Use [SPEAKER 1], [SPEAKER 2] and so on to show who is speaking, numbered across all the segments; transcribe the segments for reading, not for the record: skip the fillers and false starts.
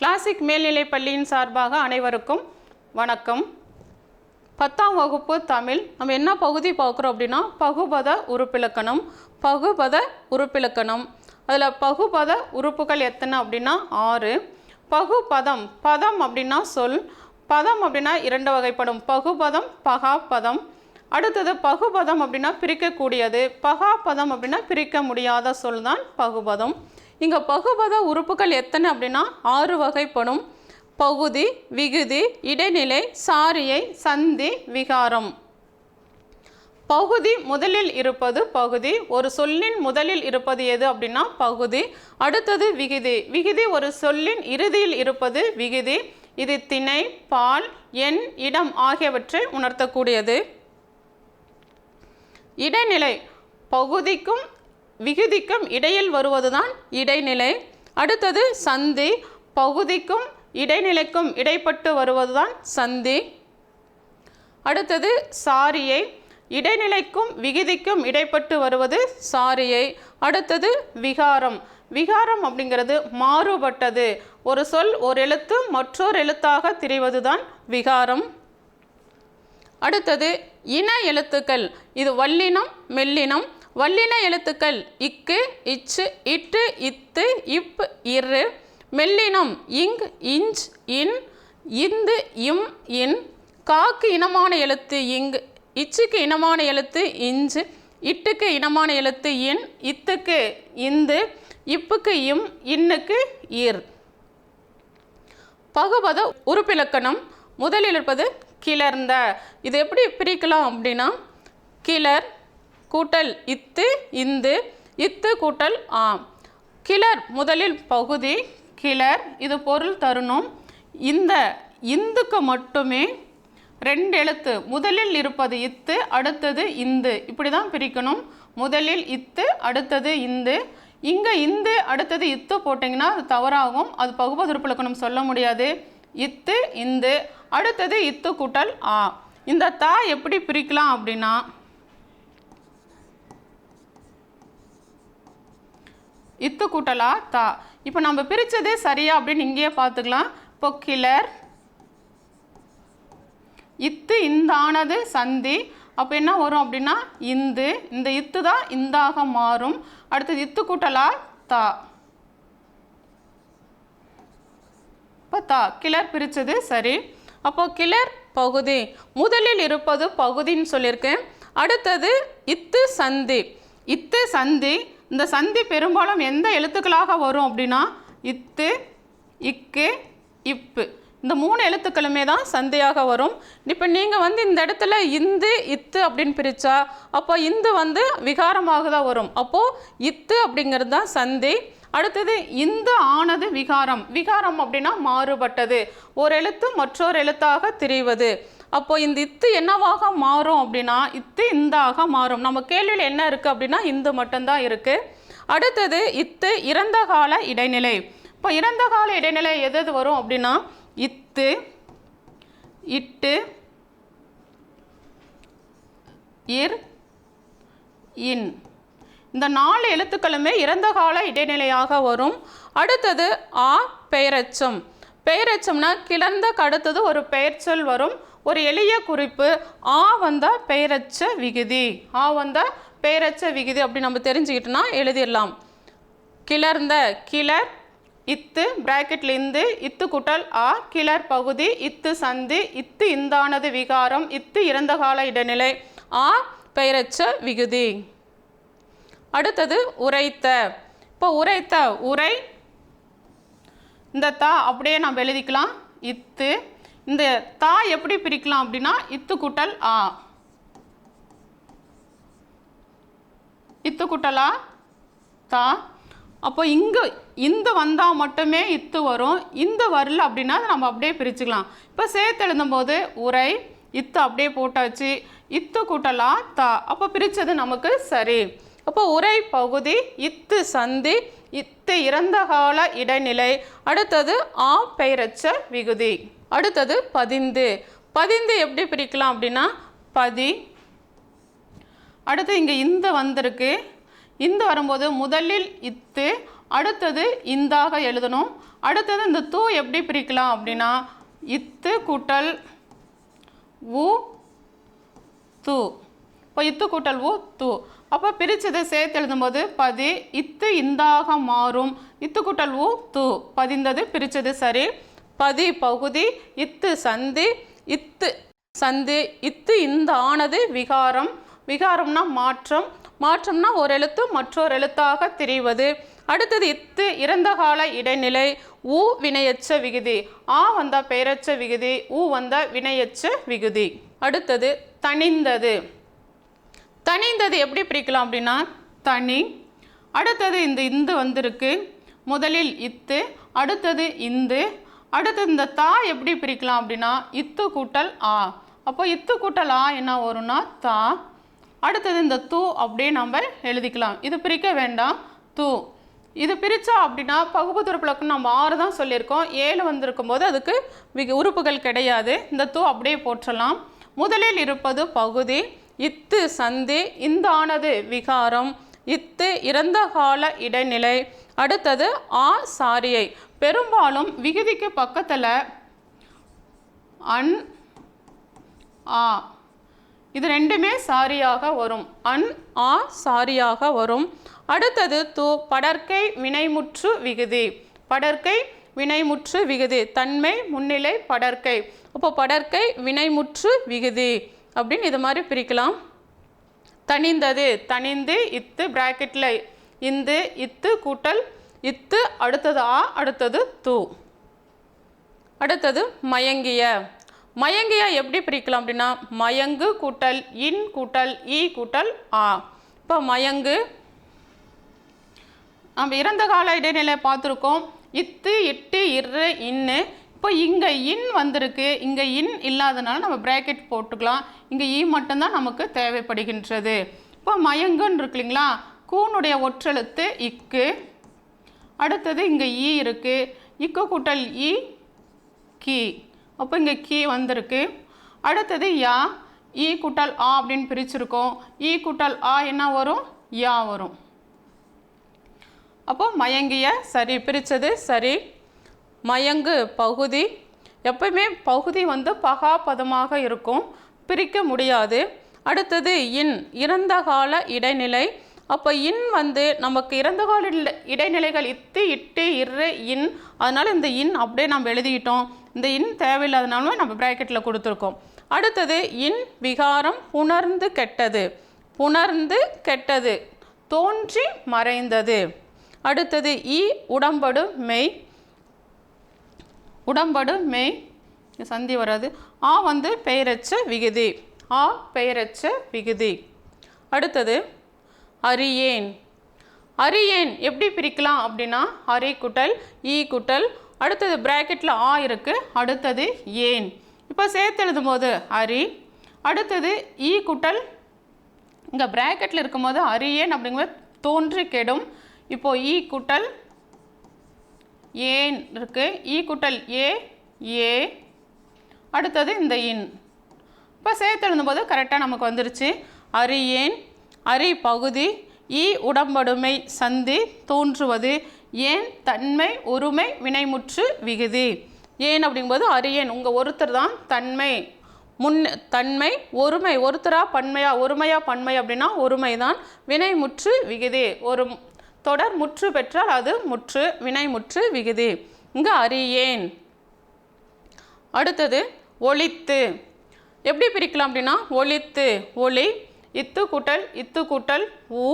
[SPEAKER 1] Classic மேல்நிலைப் பள்ளியின் சார்பாக அனைவருக்கும் வணக்கம். 10ஆம் வகுப்பு தமிழ் நம்ம என்ன பகுதி பார்க்குறோம் அப்படின்னா பகுபத உறுப்பிலக்கணம். அதில் பகுபத உறுப்புகள் எத்தனை அப்படின்னா 6. பகுபதம், பதம் அப்படின்னா சொல், பதம் அப்படின்னா 2 வகைப்படும், பகுபதம் பகாப்பதம். அடுத்தது பகுபதம் அப்படின்னா பிரிக்கக்கூடியது, பகாப்பதம் அப்படின்னா பிரிக்க முடியாத சொல் தான் பகுபதம். இங்கே பகுபத உறுப்புகள் எத்தனை அப்படின்னா 6 வகைப்படும். பகுதி, விகுதி, இடைநிலை, சாரியை, சந்தி, விகாரம். பகுதி முதலில் இருப்பது பகுதி, ஒரு சொல்லின் முதலில் இருப்பது எது அப்படின்னா பகுதி. அடுத்தது விகுதி, விகுதி ஒரு சொல்லின் இறுதியில் இருப்பது விகுதி. இது திணை, பால், எண், இடம் ஆகியவற்றை உணர்த்தக்கூடியது. இடைநிலை, பகுதிக்கும் விகுதிக்கும் இடையில் வருவதுதான் இடைநிலை. அடுத்தது சந்தி, பகுதிக்கும் இடைநிலைக்கும் இடைப்பட்டு வருவதுதான் சந்தி. அடுத்தது சாரியை, இடைநிலைக்கும் விகுதிக்கும் இடைப்பட்டு வருவது சாரியை. அடுத்தது விகாரம், விகாரம் அப்படிங்கிறது மாறுபட்டது, ஒரு சொல் ஒரு எழுத்து மற்றொரு எழுத்தாக திரிவதுதான் விகாரம். அடுத்தது இன எழுத்துக்கள், இது வல்லினம் மெல்லினம். வல்லின எழுத்துக்கள் இக்கு, இச்சு, இட்டு, இத்து, இப், இரு. மெல்லினம் இங், இஞ்ச், இன், இந்து, இம், இன். காக்கு இனமான எழுத்து இங், இச்சுக்கு இனமான எழுத்து இஞ்சு, இட்டுக்கு இனமான எழுத்து இன், இத்துக்கு இந்து, இப்புக்கு இம், இன்னுக்கு இர். பகுபத உறுப்பிலக்கணம் முதலில் இருப்பது கிளர்ந்த. இது எப்படி பிரிக்கலாம் அப்படின்னா கிளர் கூட்டல் இத்து, இந்து, இத்து கூட்டல் ஆ. கிளர் முதலில் பகுதி, கிளர் இது பொருள் தருணம். இந்த இந்துக்கு மட்டுமே 2 எழுத்து, முதலில் இருப்பது இத்து, அடுத்தது இந்து, இப்படி தான் பிரிக்கணும். முதலில் இத்து, அடுத்தது இந்து. இங்கே இந்து அடுத்தது இத்து போட்டிங்கன்னா அது தவறாகும், அது பகுபத உறுப்பிலக்கணம் சொல்ல முடியாது. இத்து, இந்து, அடுத்தது இத்து கூட்டல் ஆ. இந்த தா எப்படி பிரிக்கலாம் அப்படின்னா இத்து கூட்டலா தா. இப்போ நம்ம பிரித்ததே சரியா அப்படின்னு இங்கேயே பார்த்துக்கலாம். இப்போ கிளர், இத்து இந்தானது சந்தி, அப்போ என்ன வரும் அப்படின்னா இந்து, இந்த இத்து தான் இந்தாக மாறும். அடுத்தது இத்து கூட்டலா தா. இப்போ தா கிளர் பிரித்தது சரி. அப்போ கிளர் பகுதி, முதலில் இருப்பது பகுதின்னு சொல்லியிருக்கேன். அடுத்தது இத்து சந்தி, இத்து சந்தி. இந்த சந்தி பெரும்பாலும் எந்த எழுத்துக்களாக வரும் அப்படின்னா இத்து, இக்கு, இப்பு, இந்த 3 எழுத்துக்களுமே தான் சந்தியாக வரும். இப்போ நீங்கள் இந்த இடத்துல இந்து இத்து அப்படின்னு பிரித்தா அப்போ இந்து விகாரமாக தான் வரும். அப்போது இத்து அப்படிங்கிறது தான் சந்தி. அடுத்தது இந்து ஆனது விகாரம். விகாரம் அப்படின்னா மாறுபட்டது, ஒரு எழுத்து மற்றொரு எழுத்தாக திரிவது. அப்போ இந்த இத்து என்னவாக மாறும் அப்படின்னா இத்து இந்தாக மாறும். நம்ம கேள்வியில் என்ன இருக்குது அப்படின்னா இந்து மட்டும்தான் இருக்குது. அடுத்தது இத்து இறந்த கால இடைநிலை. இப்போ இறந்த கால இடைநிலை எது வரும் அப்படின்னா இத்து, இட்டு, இர், இன், இந்த 4 எழுத்துக்களுமே இறந்த கால இடைநிலையாக வரும். அடுத்தது ஆ பெயரெச்சம். பெயரெச்சம்னா கிளர்ந்தக்கு அடுத்தது ஒரு பெயர்ச்சொல் வரும், ஒரு எளிய குறிப்பு. ஆ வந்தால் பெயரச்ச விகுதி, ஆ வந்தால் பெயரச்ச விகுதி அப்படி நம்ம தெரிஞ்சுக்கிட்டோன்னா எழுதிடலாம். கிளர்ந்த, கிளர் இத்து பிராக்கெட்ல இந்து, இத்து கூட்டல் ஆ, கிளர் பகுதி, இத்து சந்தி, இத்து இந்தானது விகாரம், இத்து இறந்த கால இடைநிலை, ஆ பெயரச்ச விகுதி. அடுத்தது உரைத்த. இப்போ உரைத்த, உரை இந்த தா அப்படியே நம்ம எழுதிக்கலாம் இத்து. இந்த தா எப்படி பிரிக்கலாம் அப்படின்னா இத்து கூட்டல் ஆ, இத்து கூட்டலா தா. அப்போ இங்கு இந்து வந்தால் மட்டுமே இத்து வரும், இந்த வரல அப்படின்னா நம்ம அப்படியே பிரிச்சுக்கலாம். இப்போ சேர்த்து எழுதும்போது உரை இத்து அப்படியே போட்டாச்சு, இத்து கூட்டலா தா, அப்போ பிரித்தது நமக்கு சரி. அப்போ உரை பகுதி, இத்து சந்தி, இத்து இறந்த கால இடைநிலை, அடுத்தது ஆ பெயரச்ச விகுதி. அடுத்தது பதிந்து. பதிந்து எப்படி பிரிக்கலாம் அப்படின்னா பதி. அடுத்து இங்கே இந்த வந்திருக்கு, இந்த வரும்போது முதலில் இத்து, அடுத்தது இந்தாக எழுதணும். அடுத்தது இந்த தூ எப்படி பிரிக்கலாம் அப்படின்னா இத்து கூட்டல் உ தூ. இப்போ இத்து கூட்டல் உ தூ. அப்போ பிரித்ததை சேர்த்து எழுதும்போது பதி இத்து இந்தாக மாறும். இத்து கூட்டல் உ தூ பதிந்தது பிரித்தது சரி. பதி பகுதி இத்து சந்தி இத்து சந்தி இத்து இந்த ஆனது விகாரம். விகாரம்னா மாற்றம். மாற்றம்னா ஒரு எழுத்து மற்றொரு எழுத்தாக தெரிவது. அடுத்தது இத்து இறந்த கால இடைநிலை. ஊ வினையச்ச விகுதி. ஆ வந்த பெயரச்ச விகுதி. ஊ வந்த வினையச்ச விகுதி. அடுத்தது தனிந்தது. தனிந்தது எப்படி பிரிக்கலாம் அப்படின்னா தனி. அடுத்தது இந்த இந்து வந்திருக்கு. முதலில் இத்து, அடுத்தது இந்து, அடுத்தது இந்த தா எப்படி பிரிக்கலாம் அப்படின்னா இத்து கூட்டல் ஆ. அப்போ இத்து கூட்டல் ஆ என்ன வரும்னா தா. அடுத்தது இந்த தூ அப்படியே நம்ம எழுதிக்கலாம். இது பிரிக்க வேண்டாம் தூ. இது பிரித்தா அப்படின்னா பகுப்புத்துறுப்புகளுக்கு நம்ம 6 தான் சொல்லியிருக்கோம். 7 வந்திருக்கும் போது அதுக்கு உறுப்புகள் கிடையாது. இந்த தூ அப்படியே போற்றலாம். முதலில் இருப்பது பகுதி. இத்து சந்தி இந்த ஆனது விகாரம். இத்து இறந்த கால இடைநிலை. அடுத்தது ஆ சாரியை. பெரும்பாலும் விகுதிக்கு பக்கத்தில் அன் ஆ இது ரெண்டுமே சாரியாக வரும். அன் ஆ சாரியாக வரும். அடுத்தது தூ படற்கை வினைமுற்று விகுதி. படற்கை வினைமுற்று விகுதி. தன்மை முன்னிலை படற்கை. அப்போ படற்கை வினைமுற்று விகுதி அப்படின்னு இது மாதிரி பிரிக்கலாம். தனிந்தது தனிந்து இத்து பிராக்கெட்டில் இந்து இத்து கூட்டல் இத்து அடுத்தது ஆ அடுத்தது தூ. அடுத்தது மயங்கிய. மயங்கிய எப்படி பிரிக்கலாம் அப்படின்னா மயங்கு கூட்டல் இன் கூட்டல் ஈ கூட்டல் ஆ. இப்போ மயங்கு நம்ம இறந்த கால இடைநிலை பார்த்துருக்கோம். இத்து இட்டு இரு இன்னு. இப்போ இங்கே இன் வந்திருக்கு. இங்கே இன் இல்லாதனால நம்ம பிராக்கெட் போட்டுக்கலாம். இங்கே ஈ மட்டும்தான் நமக்கு தேவைப்படுகின்றது. இப்போ மயங்குன்னு இருக்கு இல்லைங்களா, கூனுடைய ஒற்றெழுத்து இக்கு. அடுத்தது இங்கே ஈ இருக்குது. இக்கு கூட்டல் ஈ கீ. அப்போ இங்கே கீ வந்திருக்கு. அடுத்தது யா. ஈ கூட்டல் ஆ அப்படின்னு பிரிச்சிருக்கோம். ஈ கூட்டல் ஆ என்ன வரும் யா வரும். அப்போ மயங்கிய சரி பிரித்தது சரி. மயங்கு பகுதி. எப்பவுமே பகுதி பகா பதமாக இருக்கும், பிரிக்க முடியாது. அடுத்தது இன் இறந்த கால இடைநிலை. அப்போ இன் நமக்கு இறந்த கால இடைநிலைகள் இத்து இட்டு இரு இன். அதனால் இந்த இன் அப்படியே நம்ம எழுதிக்கிட்டோம். இந்த இன் தேவையில்லாதனால நம்ம பிராக்கெட்டில் கொடுத்துருக்கோம். அடுத்தது இன் விகாரம் புணர்ந்து கெட்டது. புணர்ந்து கெட்டது தோன்றி மறைந்தது. அடுத்தது ஈ உடம்படு மெய். உடம்படு மெய் சந்தி வராது. ஆ பெயரச்ச விகுதி. ஆ பெயரச்ச விகுதி. அடுத்தது அறியேன். அறியேன் எப்படி பிரிக்கலாம் அப்படின்னா அரி குட்டல் ஈ குட்டல் அடுத்தது பிராக்கெட்டில் ஆ இருக்குது. அடுத்தது ஏன். இப்போ சேர்த்து எழுதும் போது அரி. அடுத்தது ஈ குட்டல் இங்கே பிராக்கெட்டில் இருக்கும்போது அறியேன் அப்படிங்கும்போது தோன்றி கெடும். இப்போது ஈ குட்டல் ஏன் இருக்குது. ஈ குட்டல் ஏ ஏ. அடுத்தது இந்த இன். இப்போ சேர்த்து எழுதும்போது கரெக்டாக நமக்கு வந்துருச்சு. அறியேன். அரி பகுதி. ஈ உடம்படுமை சந்தி தோன்றுவது. ஏன் தன்மை ஒருமை வினைமுற்று விகுதி. ஏன் அப்படிங்கும்போது அறியேன் உங்கள் ஒருத்தர் தான் தன்மை தன்மை ஒருமை ஒருத்தரா பன்மையா ஒருமையா பன்மை அப்படின்னா ஒருமை தான். வினைமுற்று விகுதி. ஒரு தொடர் முற்று பெற்றால் அது முற்று வினைமுற்று விகுதி. இங்கே அறியேன். அடுத்தது ஒளித்து. எப்படி பிரிக்கலாம் அப்படின்னா ஒளித்து ஒளி இத்து கூட்டல் ஊ.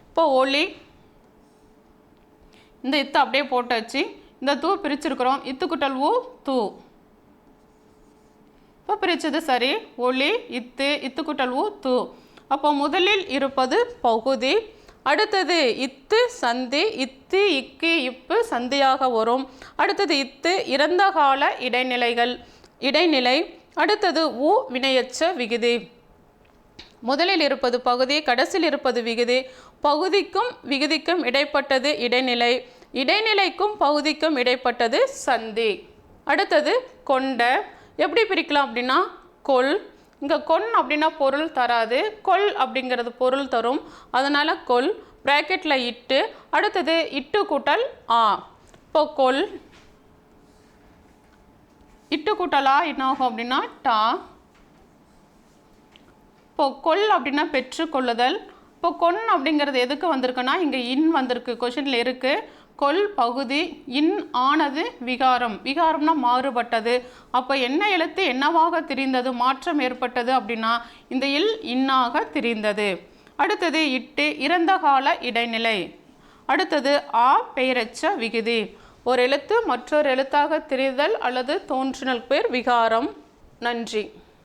[SPEAKER 1] இப்போ ஒளி இந்த இத்து அப்படியே போட்டாச்சு. இந்த தூ பிரிச்சிருக்கிறோம். இத்து கூட்டல் ஊ தூ. இப்போ பிரித்தது சரி. ஒளி இத்து இத்து கூட்டல் ஊ தூ. அப்போ முதலில் இருப்பது பகுதி. அடுத்தது இத்து சந்தி. இத்து இக்கு இப்பு சந்தியாக வரும். அடுத்தது இத்து இறந்த கால இடைநிலை. அடுத்தது ஊ வினையச்ச விகுதி. முதலில் இருப்பது பகுதி, கடைசியில் இருப்பது விகுதி. பகுதிக்கும் விகுதிக்கும் இடைப்பட்டது இடைநிலை. இடைநிலைக்கும் பகுதிக்கும் இடைப்பட்டது சந்தி. அடுத்தது கொண்ட. எப்படி பிரிக்கலாம் அப்படின்னா கொல். இங்கே கொன் அப்படின்னா பொருள் தராது, கொல் அப்படிங்கிறது பொருள் தரும். அதனால் கொல் பிராக்கெட்டில் இட்டு. அடுத்தது இட்டு கூட்டல் ஆ. இப்போ கொல் இட்டு கூட்டலா என்ன ஆகும் அப்படின்னா டா. இப்போ கொல் அப்படின்னா பெற்றுக்கொள்ளுதல். இப்போ கொன் அப்படிங்கிறது எதுக்கு வந்திருக்குன்னா இங்கே இன் வந்திருக்கு, கொஷினில் இருக்குது. கொல் பகுதி, இன் ஆனது விகாரம். விகாரம்னா மாறுபட்டது. அப்போ என்ன எழுத்து என்னவாக திரிந்தது, மாற்றம் ஏற்பட்டது அப்படின்னா இந்த இல் இன்னாக திரிந்தது. அடுத்தது இட்டு இறந்த கால இடைநிலை. அடுத்தது ஆ பெயரச்ச விகுதி. ஒரு எழுத்து மற்றொரு எழுத்தாக திரிதல் அல்லது தோன்றுதல் பேர் விகாரம். நன்றி.